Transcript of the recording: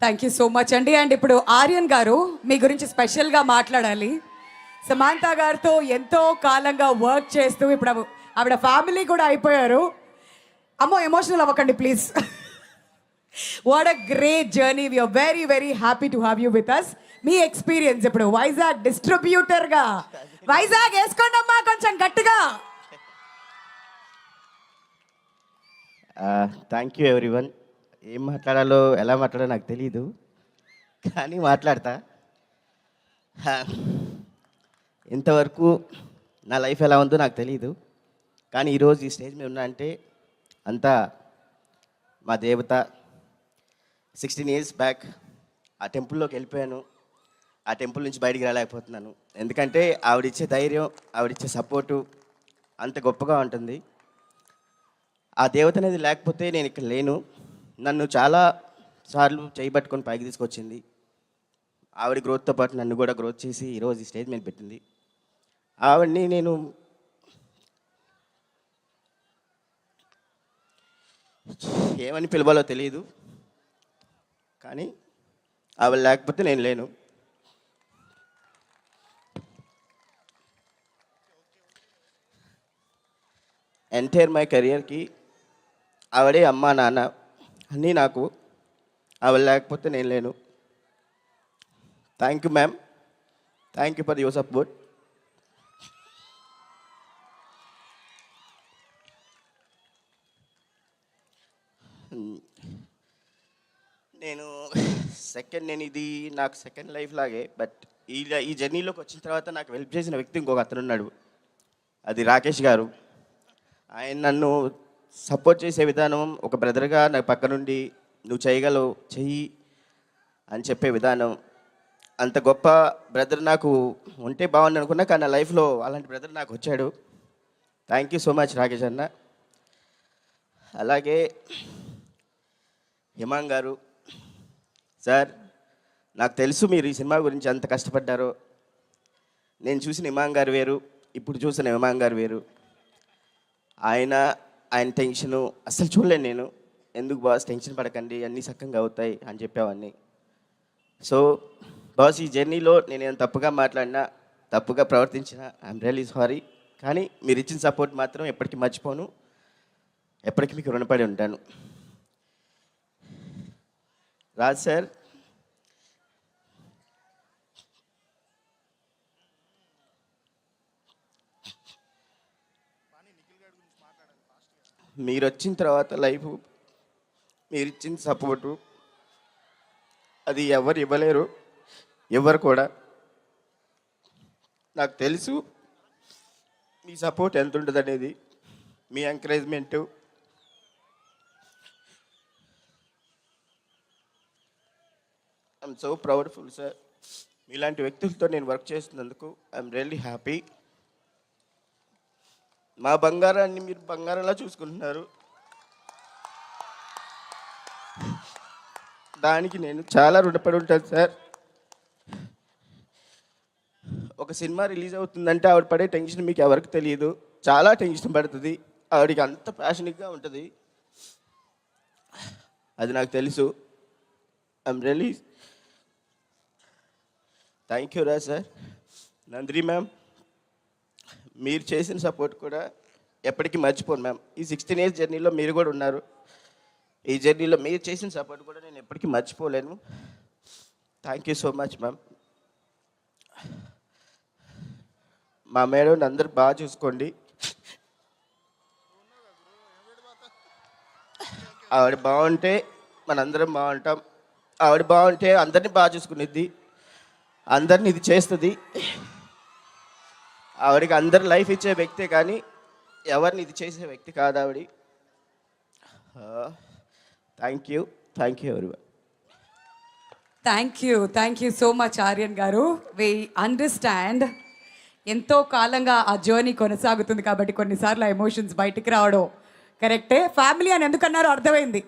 Thank you so much అండి. And ఇప్పుడు ఆర్యన్ గారు మీ గురించి స్పెషల్గా మాట్లాడాలి. సమాంత గారితో ఎంతో కాలంగా వర్క్ చేస్తూ ఇప్పుడు ఆవిడ ఫ్యామిలీ కూడా అయిపోయారు. అమ్మో ఎమోషనల్ అవ్వకండి please. What a great journey. We are very very happy to have you with us. మీ ఎక్స్పీరియన్స్ ఇప్పుడు వైజాగ్ డిస్ట్రిబ్యూటర్గా. వైజాగ్ వేసుకోండి అమ్మా కొంచెం గట్టిగా. Thank you everyone. ఏం మాట్లాడాలో ఎలా మాట్లాడాలో నాకు తెలీదు, కానీ మాట్లాడతా. ఇంతవరకు నా లైఫ్ ఎలా ఉందో నాకు తెలీదు, కానీ ఈరోజు ఈ స్టేజ్ మీద ఉన్నా అంటే అంతా మా దేవత. 16 years బ్యాక్ ఆ టెంపుల్లోకి వెళ్ళిపోయాను. ఆ టెంపుల్ నుంచి బయటికి రాలేకపోతున్నాను, ఎందుకంటే ఆవిడిచ్చే ధైర్యం, ఆవిడిచ్చే సపోర్టు అంత గొప్పగా ఉంటుంది. ఆ దేవత అనేది లేకపోతే నేను ఇక్కడ లేను. నన్ను చాలా సార్లు చేయబట్టుకొని పైకి తీసుకొచ్చింది. ఆవిడ గ్రోత్తో పాటు నన్ను కూడా గ్రోత్ చేసి ఈరోజు ఈ స్టేజ్ మీద పెట్టింది. ఆవిడని నేను ఏమని పిలవాలో తెలియదు, కానీ ఆవిడ లేకపోతే నేను లేను. ఎంటైర్ మై కెరియర్కి ఆవిడే అమ్మ నాన్న అన్నీ నాకు. ఆవిడ లేకపోతే నేను లేను. Thank you ma'am, thank you for your support. నేను ఇది నాకు సెకండ్ లైఫ్ లాగే. బట్ ఈ జర్నీలోకి వచ్చిన తర్వాత నాకు హెల్ప్ చేసిన వ్యక్తి ఇంకొక అతను ఉన్నాడు, అది రాకేష్ గారు. ఆయన నన్ను సపోర్ట్ చేసే విధానం, ఒక బ్రదర్గా నా పక్క నుండి నువ్వు చేయగలవు చెయ్యి అని చెప్పే విధానం, అంత గొప్ప బ్రదర్ నాకు ఉంటే బాగుంది అనుకున్నా, కానీ నా లైఫ్లో అలాంటి బ్రదర్ నాకు వచ్చాడు. Thank you so much Rakesh అన్న. అలాగే హిమాంగ్ గారు సార్, నాకు తెలుసు మీరు ఈ సినిమా గురించి ఎంత కష్టపడ్డారో. నేను చూసిన హిమాంగ్ గారు వేరు, ఇప్పుడు చూసిన హిమాంగ్ గారు వేరు. ఆయన టెన్షను అస్సలు చూడలేను నేను. ఎందుకు బాస్ టెన్షన్ పడకండి, అన్నీ సక్కంగా అవుతాయి అని చెప్పేవాడిని. సో బాస్, ఈ జర్నీలో నేను తప్పుగా మాట్లాడినా, తప్పుగా ప్రవర్తించినా ఐఎమ్ రియల్లీ సారీ. కానీ మీరు ఇచ్చిన సపోర్ట్ మాత్రం ఎప్పటికీ మర్చిపోను, ఎప్పటికీ మీకు రుణపడి ఉంటాను. రాజ్ సార్, మీరు వచ్చిన తర్వాత లైఫ్, మీరు ఇచ్చిన సపోర్టు అది ఎవరు ఇవ్వలేరు, ఎవరు కూడా. నాకు తెలుసు మీ సపోర్ట్ ఎంత ఉంటుంది అనేది, మీ encouragement. I'm so proudful sir. మీలాంటి వ్యక్తులతో నేను వర్క్ చేస్తున్నందుకు ఐఎమ్ రియల్లీ హ్యాపీ. మా బంగారాన్ని మీరు బంగారంలా చూసుకుంటున్నారు, దానికి నేను చాలా రుణపడి ఉంటాను సార్. ఒక సినిమా రిలీజ్ అవుతుందంటే ఆవిడ పడే టెన్షన్ మీకు ఎవరికి తెలియదు, చాలా టెన్షన్ పడుతుంది. ఆవిడకి అంత ప్యాషనిక్గా ఉంటుంది, అది నాకు తెలుసు. ఐఎమ్ రియల్లీ థ్యాంక్ యూ రా సార్. నందిని మ్యామ్, మీరు చేసిన సపోర్ట్ కూడా ఎప్పటికీ మర్చిపోను మ్యామ్. ఈ 16 years జర్నీలో మీరు కూడా ఉన్నారు. ఈ జర్నీలో మీరు చేసిన సపోర్ట్ కూడా నేను ఎప్పటికీ మర్చిపోలేను. Thank you so much ma'am. మా మేడం అందరూ బాగా చూసుకోండి. ఆవిడ బాగుంటే మనందరం బాగుంటాం. ఆవిడ బాగుంటే అందరినీ బాగా చూసుకునేది, అందరిని ఇది చేస్తుంది. ఆవిడకి అందరు లైఫ్ ఇచ్చే వ్యక్తే, కానీ ఎవరిని ఇది చేసే వ్యక్తి కాదు ఆవిడ. Thank you everyone. Thank you so much Aryan గారు. వి అండర్స్టాండ్ ఎంతో కాలంగా ఆ జర్నీ కొనసాగుతుంది కాబట్టి కొన్నిసార్లు ఎమోషన్స్ బయటికి రావడం కరెక్టే. ఫ్యామిలీ అని ఎందుకన్నారో అర్థమైంది.